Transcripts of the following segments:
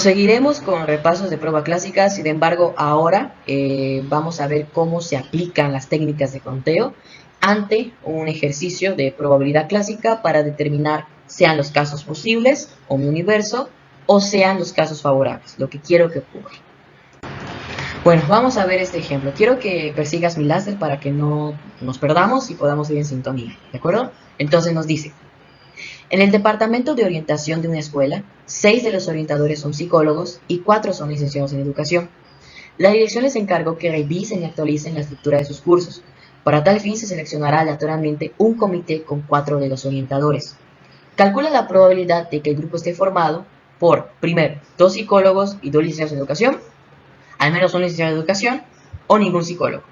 Proseguiremos con repasos de prueba clásica. Sin embargo, ahora vamos a ver cómo se aplican las técnicas de conteo ante un ejercicio de probabilidad clásica para determinar sean los casos posibles o mi universo o sean los casos favorables, lo que quiero que ocurra. Bueno, vamos a ver este ejemplo. Quiero que persigas mi láser para que no nos perdamos y podamos ir en sintonía, ¿de acuerdo? Entonces nos dice: en el departamento de orientación de una escuela, 6 de los orientadores son psicólogos y 4 son licenciados en educación. La dirección les encargó que revisen y actualicen la estructura de sus cursos. Para tal fin se seleccionará aleatoriamente un comité con 4 de los orientadores. Calcula la probabilidad de que el grupo esté formado por, primero, 2 psicólogos y 2 licenciados en educación, al menos un licenciado en educación, o ningún psicólogo.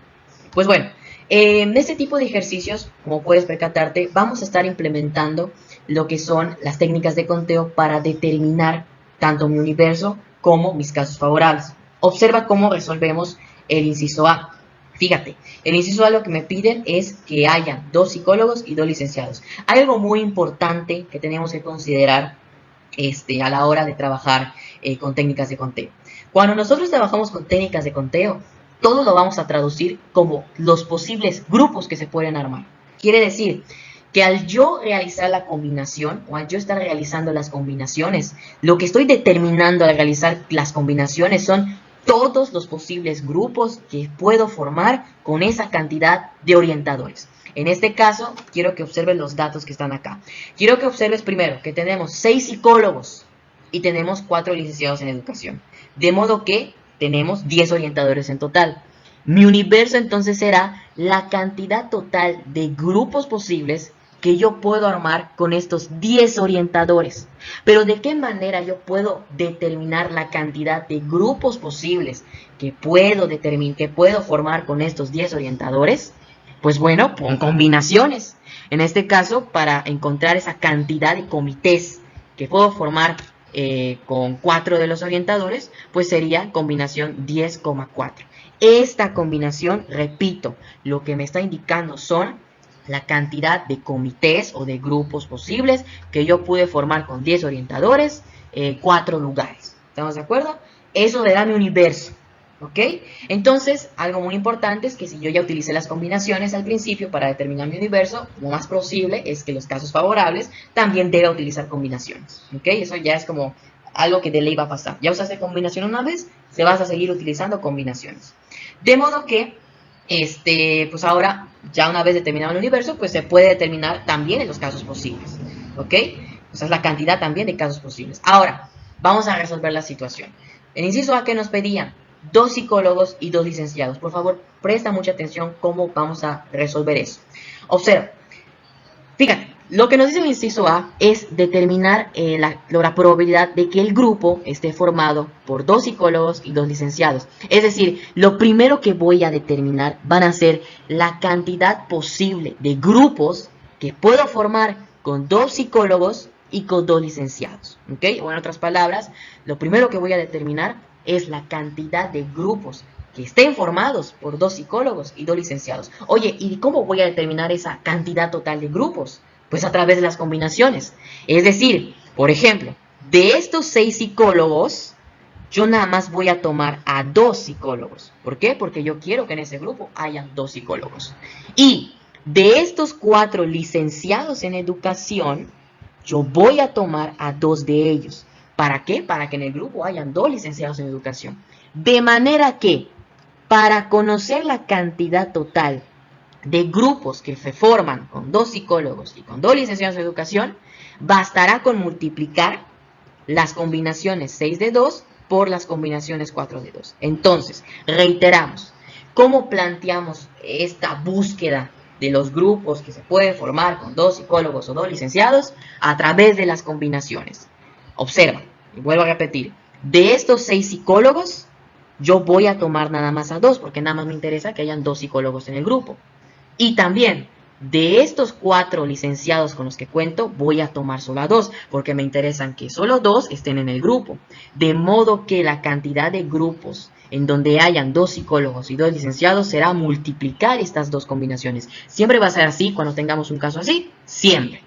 Pues bueno, en este tipo de ejercicios, como puedes percatarte, vamos a estar implementando lo que son las técnicas de conteo para determinar tanto mi universo como mis casos favorables. Observa cómo resolvemos el inciso A. Fíjate, el inciso A lo que me piden es que haya 2 psicólogos y 2 licenciados. Hay algo muy importante que tenemos que considerar a la hora de trabajar con técnicas de conteo. Cuando nosotros trabajamos con técnicas de conteo, todo lo vamos a traducir como los posibles grupos que se pueden armar. Quiere decir que al yo realizar la combinación o al yo estar realizando las combinaciones, lo que estoy determinando al realizar las combinaciones son todos los posibles grupos que puedo formar con esa cantidad de orientadores. En este caso, quiero que observes los datos que están acá. Quiero que observes primero que tenemos 6 psicólogos y tenemos 4 licenciados en educación. De modo que tenemos 10 orientadores en total. Mi universo entonces será la cantidad total de grupos posibles que yo puedo armar con estos 10 orientadores. Pero ¿de qué manera yo puedo determinar la cantidad de grupos posibles que puedo formar con estos 10 orientadores? Pues bueno, con combinaciones. En este caso, para encontrar esa cantidad de comités que puedo formar con 4 de los orientadores, pues sería combinación 10,4. Esta combinación, repito, lo que me está indicando son la cantidad de comités o de grupos posibles que yo pude formar con 10 orientadores, 4 lugares. ¿Estamos de acuerdo? Eso me da mi universo. ¿Ok? Entonces, algo muy importante es que si yo ya utilicé las combinaciones al principio para determinar mi universo, lo más posible es que los casos favorables también deba utilizar combinaciones. ¿Ok? Eso ya es como algo que de ley va a pasar. Ya usaste combinación una vez, se vas a seguir utilizando combinaciones. De modo que, pues ahora, ya una vez determinado el universo, pues se puede determinar también en los casos posibles. ¿Ok? O sea, es la cantidad también de casos posibles. Ahora, vamos a resolver la situación. El inciso A que nos pedían: 2 psicólogos y 2 licenciados. Por favor, presta mucha atención cómo vamos a resolver eso. Observa. Fíjate, lo que nos dice el inciso A es determinar la probabilidad de que el grupo esté formado por 2 psicólogos y 2 licenciados. Es decir, lo primero que voy a determinar van a ser la cantidad posible de grupos que puedo formar con 2 psicólogos y con 2 licenciados. ¿Ok? O en otras palabras, lo primero que voy a determinar es la cantidad de grupos que estén formados por 2 psicólogos y 2 licenciados. Oye, ¿y cómo voy a determinar esa cantidad total de grupos? Pues a través de las combinaciones. Es decir, por ejemplo, de estos 6 psicólogos, yo nada más voy a tomar a 2 psicólogos. ¿Por qué? Porque yo quiero que en ese grupo hayan 2 psicólogos. Y de estos 4 licenciados en educación, yo voy a tomar a 2 de ellos. ¿Para qué? Para que en el grupo hayan 2 licenciados en educación. De manera que, para conocer la cantidad total de grupos que se forman con 2 psicólogos y con 2 licenciados en educación, bastará con multiplicar las combinaciones 6 de 2 por las combinaciones 4 de 2. Entonces, reiteramos, ¿cómo planteamos esta búsqueda de los grupos que se pueden formar con 2 psicólogos o 2 licenciados? A través de las combinaciones. Observa, y vuelvo a repetir, de estos 6 psicólogos, yo voy a tomar nada más a 2, porque nada más me interesa que hayan 2 psicólogos en el grupo. Y también, de estos 4 licenciados con los que cuento, voy a tomar solo a 2, porque me interesan que solo 2 estén en el grupo. De modo que la cantidad de grupos en donde hayan 2 psicólogos y 2 licenciados será multiplicar estas 2 combinaciones. ¿Siempre va a ser así cuando tengamos un caso así? Siempre.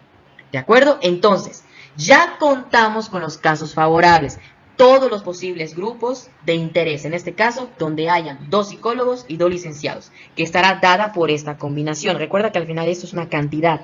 ¿De acuerdo? Entonces, ya contamos con los casos favorables. todos los posibles grupos de interés, en este caso, donde hayan 2 psicólogos y 2 licenciados, que estará dada por esta combinación. Recuerda que al final esto es una cantidad.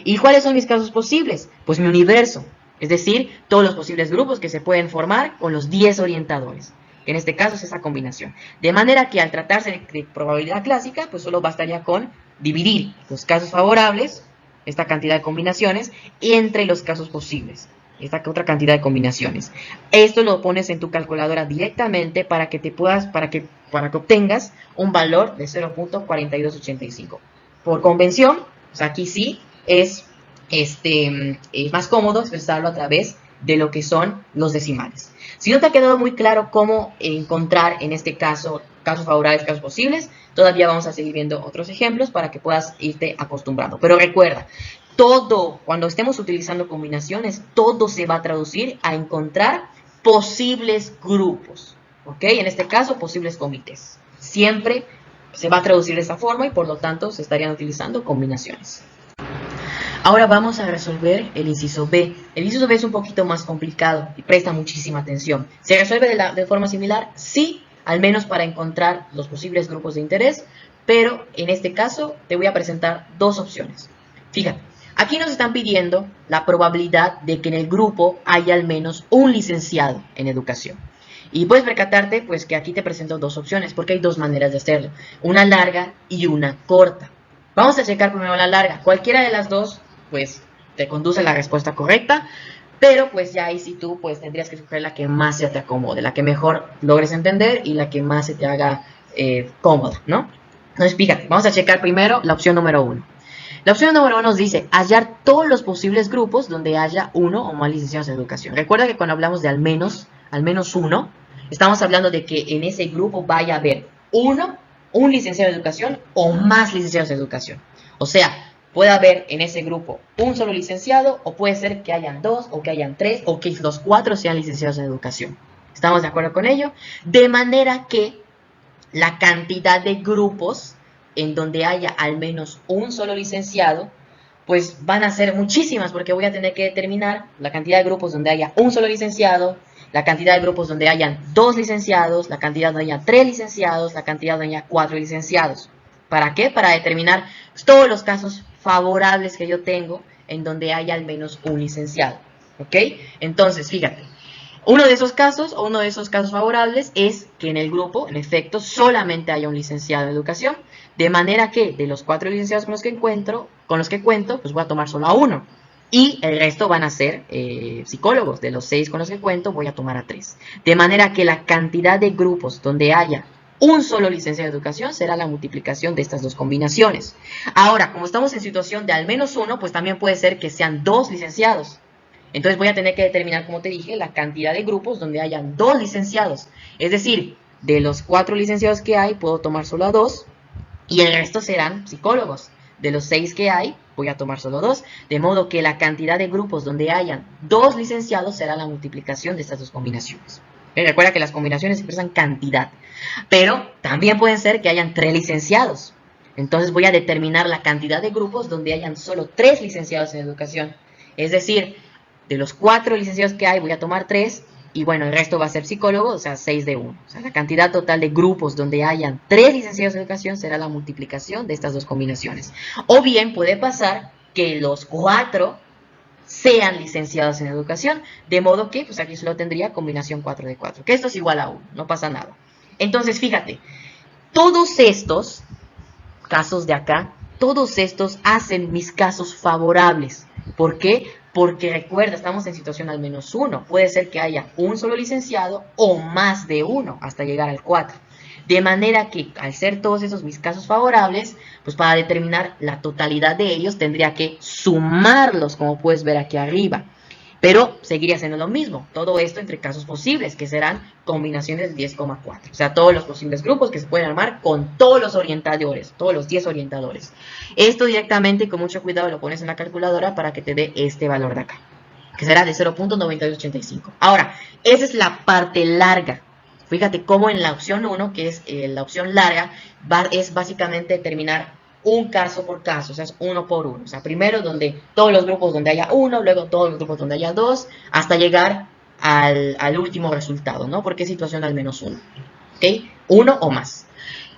¿Y cuáles son mis casos posibles? Pues mi universo, es decir, todos los posibles grupos que se pueden formar con los 10 orientadores, que en este caso es esa combinación. De manera que al tratarse de probabilidad clásica, pues solo bastaría con dividir los casos favorables, esta cantidad de combinaciones, entre los casos posibles, esta otra cantidad de combinaciones. Esto lo pones en tu calculadora directamente para que obtengas un valor de 0.4285. Por convención, o sea, aquí sí es más cómodo expresarlo a través de lo que son los decimales. Si no te ha quedado muy claro cómo encontrar en este caso casos favorables, casos posibles, todavía vamos a seguir viendo otros ejemplos para que puedas irte acostumbrando. Pero recuerda, cuando estemos utilizando combinaciones, todo se va a traducir a encontrar posibles grupos, ¿ok? En este caso, posibles comités. Siempre se va a traducir de esa forma y por lo tanto se estarían utilizando combinaciones. Ahora vamos a resolver el inciso B. El inciso B es un poquito más complicado y presta muchísima atención. ¿Se resuelve de forma similar? Sí, al menos para encontrar los posibles grupos de interés, pero en este caso te voy a presentar 2 opciones. Fíjate, aquí nos están pidiendo la probabilidad de que en el grupo haya al menos un licenciado en educación. Y puedes percatarte pues que aquí te presento 2 opciones, porque hay 2 maneras de hacerlo, una larga y una corta. Vamos a checar primero la larga. Cualquiera de las 2 pues te conduce a la respuesta correcta, pero pues ya ahí sí tú pues tendrías que escoger la que más se te acomode, la que mejor logres entender y la que más se te haga cómoda, ¿no? Entonces fíjate, vamos a checar primero la opción número 1. La opción número 1 nos dice hallar todos los posibles grupos donde haya uno o más licenciados en educación. Recuerda que cuando hablamos de al menos uno, estamos hablando de que en ese grupo vaya a haber un licenciado en educación o más licenciados en educación. O sea, puede haber en ese grupo un solo licenciado, o puede ser que hayan 2, o que hayan 3, o que los 4 sean licenciados en educación. ¿Estamos de acuerdo con ello? De manera que la cantidad de grupos en donde haya al menos un solo licenciado, pues van a ser muchísimas, porque voy a tener que determinar la cantidad de grupos donde haya un solo licenciado, la cantidad de grupos donde hayan 2 licenciados, la cantidad donde haya 3 licenciados, la cantidad donde haya 4 licenciados. ¿Para qué? Para determinar todos los casos favorables que yo tengo en donde haya al menos un licenciado. ¿Ok? Entonces, fíjate, uno de esos casos favorables es que en el grupo, en efecto, solamente haya un licenciado en educación, de manera que de los 4 licenciados con los que cuento, pues voy a tomar solo a 1. Y el resto van a ser psicólogos. De los 6 con los que cuento, voy a tomar a 3. De manera que la cantidad de grupos donde haya un solo licenciado en educación será la multiplicación de estas 2 combinaciones. Ahora, como estamos en situación de al menos 1, pues también puede ser que sean 2 licenciados. Entonces voy a tener que determinar, como te dije, la cantidad de grupos donde hayan 2 licenciados. Es decir, de los 4 licenciados que hay, puedo tomar solo a 2 y el resto serán psicólogos. De los 6 que hay, voy a tomar solo 2, de modo que la cantidad de grupos donde hayan 2 licenciados será la multiplicación de estas 2 combinaciones. Recuerda que las combinaciones expresan cantidad, pero también pueden ser que hayan 3 licenciados. Entonces voy a determinar la cantidad de grupos donde hayan solo 3 licenciados en educación. Es decir, de los 4 licenciados que hay, voy a tomar 3, y bueno, el resto va a ser psicólogo, o sea, 6 de 1. O sea, la cantidad total de grupos donde hayan 3 licenciados en educación será la multiplicación de estas 2 combinaciones. O bien puede pasar que los 4 sean licenciados en educación, de modo que, pues aquí solo tendría combinación 4 de 4, que esto es igual a 1, no pasa nada. Entonces, fíjate, todos estos casos de acá, todos estos hacen mis casos favorables. ¿Por qué? Porque recuerda, estamos en situación al menos 1. Puede ser que haya un solo licenciado o más de 1 hasta llegar al 4. De manera que al ser todos esos mis casos favorables, pues para determinar la totalidad de ellos tendría que sumarlos, como puedes ver aquí arriba. Pero seguiría siendo lo mismo, todo esto entre casos posibles, que serán combinaciones de 10,4. O sea, todos los posibles grupos que se pueden armar con todos los orientadores, todos los 10 orientadores. Esto directamente, con mucho cuidado, lo pones en la calculadora para que te dé este valor de acá, que será de 0.9285. Ahora, esa es la parte larga. Fíjate cómo en la opción 1, que es la opción larga, es básicamente determinar un caso por caso, o sea, es uno por uno. O sea, primero todos los grupos donde haya 1, luego todos los grupos donde haya 2, hasta llegar al último resultado, ¿no? Porque es situación al menos 1, ¿ok? 1 o más.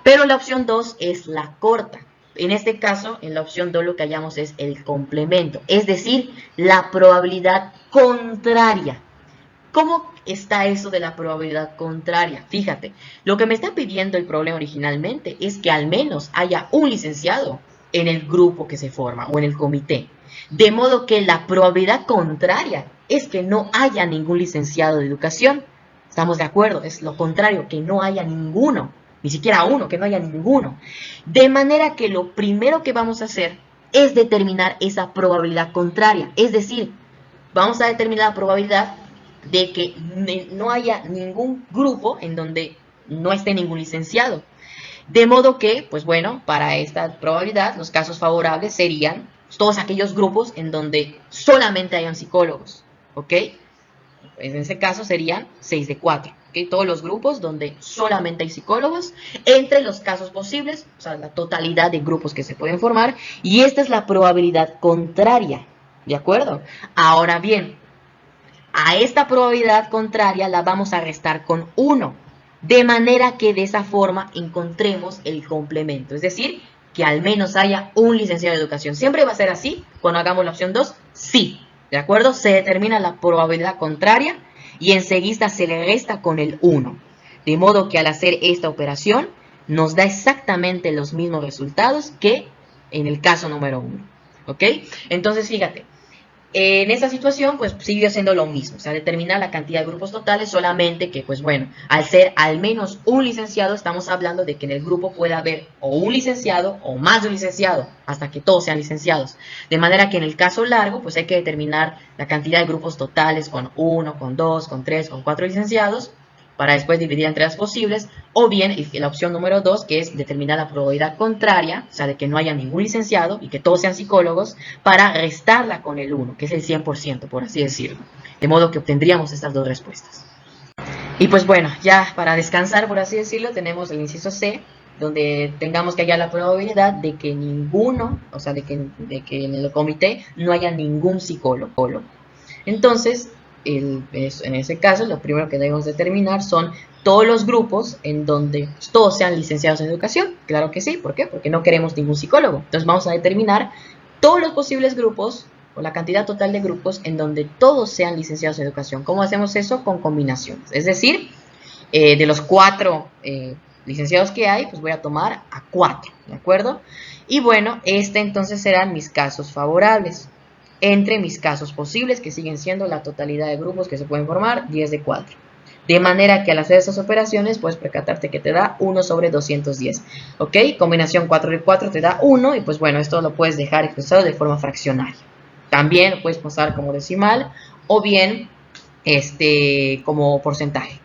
Pero la opción 2 es la corta. En este caso, en la opción 2 lo que hallamos es el complemento, es decir, la probabilidad contraria. ¿Cómo está eso de la probabilidad contraria? Fíjate, lo que me está pidiendo el problema originalmente es que al menos haya un licenciado en el grupo que se forma o en el comité. De modo que la probabilidad contraria es que no haya ningún licenciado de educación. ¿Estamos de acuerdo? Es lo contrario, que no haya ninguno. Ni siquiera uno, que no haya ninguno. De manera que lo primero que vamos a hacer es determinar esa probabilidad contraria. Es decir, vamos a determinar la probabilidad de que no haya ningún grupo en donde no esté ningún licenciado. De modo que, pues bueno, para esta probabilidad, los casos favorables serían todos aquellos grupos en donde solamente hayan psicólogos, ¿ok? En ese caso serían 6 de 4, ¿ok? Todos los grupos donde solamente hay psicólogos, entre los casos posibles, o sea, la totalidad de grupos que se pueden formar, y esta es la probabilidad contraria, ¿de acuerdo? Ahora bien, a esta probabilidad contraria la vamos a restar con 1, de manera que de esa forma encontremos el complemento, es decir, que al menos haya un licenciado de educación. ¿Siempre va a ser así cuando hagamos la opción 2? Sí, ¿de acuerdo? Se determina la probabilidad contraria y enseguida se le resta con el 1. De modo que al hacer esta operación nos da exactamente los mismos resultados que en el caso número 1. ¿Ok? Entonces, fíjate. En esa situación, pues siguió siendo lo mismo, o sea, determinar la cantidad de grupos totales, solamente que, pues bueno, al ser al menos un licenciado, estamos hablando de que en el grupo puede haber o un licenciado o más de un licenciado, hasta que todos sean licenciados. De manera que en el caso largo, pues hay que determinar la cantidad de grupos totales con 1, con 2, con 3, con 4 licenciados, para después dividir entre las posibles, o bien la opción número 2, que es determinar la probabilidad contraria, o sea, de que no haya ningún licenciado y que todos sean psicólogos, para restarla con el 1, que es el 100%, por así decirlo. De modo que obtendríamos estas dos respuestas. Y pues bueno, ya para descansar, por así decirlo, tenemos el inciso C, donde tengamos que hallar la probabilidad de que ninguno, o sea, de que en el comité no haya ningún psicólogo. Entonces, en ese caso, lo primero que debemos determinar son todos los grupos en donde todos sean licenciados en educación. Claro que sí, ¿por qué? Porque no queremos ningún psicólogo. Entonces vamos a determinar todos los posibles grupos o la cantidad total de grupos en donde todos sean licenciados en educación. ¿Cómo hacemos eso? Con combinaciones. Es decir, de los 4 licenciados que hay, pues voy a tomar a 4, ¿de acuerdo? Y bueno, entonces serán mis casos favorables. Entre mis casos posibles, que siguen siendo la totalidad de grupos que se pueden formar, 10 de 4. De manera que al hacer estas operaciones, puedes percatarte que te da 1 sobre 210. ¿Ok? Combinación 4 de 4 te da 1, y pues bueno, esto lo puedes dejar expresado de forma fraccionaria. También lo puedes pasar como decimal, o bien como porcentaje.